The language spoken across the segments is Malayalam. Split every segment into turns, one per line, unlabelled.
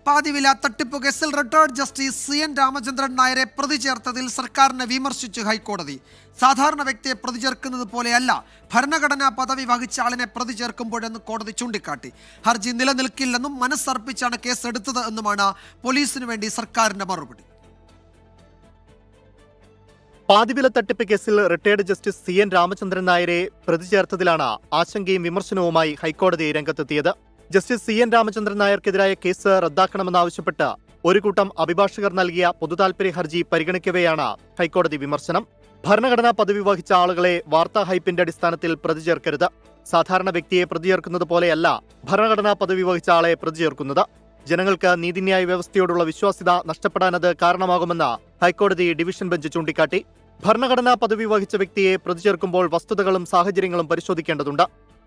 പാതിവില തട്ടിപ്പ് കേസിൽ റിട്ടയർഡ് ജസ്റ്റിസ് CN രാമചന്ദ്രൻ നായരെ പ്രതി ചേർത്തതിൽ സർക്കാരിനെ വിമർശിച്ച് ഹൈക്കോടതി. സാധാരണ വ്യക്തിയെ പ്രതി ചേർക്കുന്നത് പോലെയല്ല ഭരണഘടനാ പദവി വഹിച്ച ആളിനെ പ്രതി ചേർക്കുമ്പോഴെന്ന് കോടതി ചൂണ്ടിക്കാട്ടി. ഹർജി നിലനിൽക്കില്ലെന്നും മനസ്സർപ്പിച്ചാണ് കേസ് എടുത്തത് എന്നുമാണ് പോലീസിനു വേണ്ടി സർക്കാരിന്റെ മറുപടി.
പാതിവില തട്ടിപ്പ് കേസിൽ റിട്ടയർഡ് ജസ്റ്റിസ് CN രാമചന്ദ്രൻ നായരെ പ്രതി ചേർത്തതിലാണ് ആശങ്കയും വിമർശനവുമായി ഹൈക്കോടതി രംഗത്തെത്തിയത്. ജസ്റ്റിസ് CN രാമചന്ദ്രൻ നായർക്കെതിരായ കേസ് റദ്ദാക്കണമെന്നാവശ്യപ്പെട്ട് ഒരു കൂട്ടം അഭിഭാഷകർ നൽകിയ പൊതുതാൽപര്യ ഹർജി പരിഗണിക്കവെയാണ് ഹൈക്കോടതി വിമർശനം. ഭരണഘടനാ പദവി വഹിച്ച ആളുകളെ വാർത്താ ഹൈപ്പിന്റെ അടിസ്ഥാനത്തിൽ പ്രതി ചേർക്കരുത്. സാധാരണ വ്യക്തിയെ പ്രതി ചേർക്കുന്നത് പോലെയല്ല ഭരണഘടനാ പദവി വഹിച്ച ആളെ പ്രതി ചേർക്കുന്നത്. ജനങ്ങൾക്ക് നീതിന്യായ വ്യവസ്ഥയോടുള്ള വിശ്വാസ്യത നഷ്ടപ്പെടാനത് കാരണമാകുമെന്ന് ഹൈക്കോടതി ഡിവിഷൻ ബെഞ്ച് ചൂണ്ടിക്കാട്ടി. ഭരണഘടനാ പദവി വഹിച്ച വ്യക്തിയെ പ്രതി ചേർക്കുമ്പോൾ വസ്തുതകളും സാഹചര്യങ്ങളും പരിശോധിക്കേണ്ടതുണ്ട്.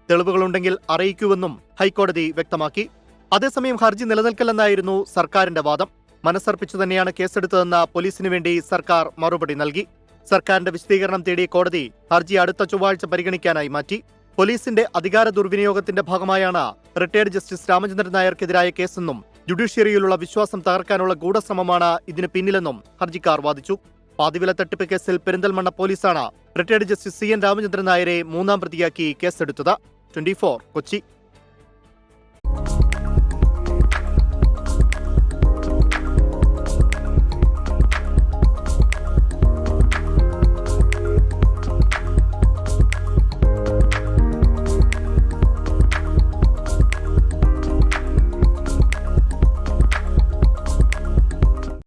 തെളിവുകളുണ്ടെങ്കിൽ അറിയിക്കൂവെന്നും ഹൈക്കോടതി വ്യക്തമാക്കി. അതേസമയം ഹർജി നിലനിൽക്കില്ലെന്നായിരുന്നു സർക്കാരിന്റെ വാദം. മനസ്സർപ്പിച്ചു തന്നെയാണ് കേസെടുത്തതെന്ന് പോലീസിനു വേണ്ടി സർക്കാർ മറുപടി നൽകി. സർക്കാരിന്റെ വിശദീകരണം തേടിയ കോടതി ഹർജി അടുത്ത ചൊവ്വാഴ്ച പരിഗണിക്കാനായി മാറ്റി. പോലീസിന്റെ അധികാര ദുർവിനിയോഗത്തിന്റെ ഭാഗമായാണ് റിട്ടയർഡ് ജസ്റ്റിസ് രാമചന്ദ്രൻ നായർക്കെതിരായ കേസെന്നും ജുഡീഷ്യറിയിലുള്ള വിശ്വാസം തകർക്കാനുള്ള ഗൂഢശ്രമമാണ് ഇതിന് പിന്നിലെന്നും ഹർജിക്കാർ വാദിച്ചു. പാതിവില തട്ടിപ്പ് കേസിൽ പെരിന്തൽമണ്ണ പോലീസാണ് റിട്ടയർഡ് ജസ്റ്റിസ് CN രാമചന്ദ്രൻ നായരെ മൂന്നാം പ്രതിയാക്കി കേസെടുത്തത്. 24 കൊച്ചി.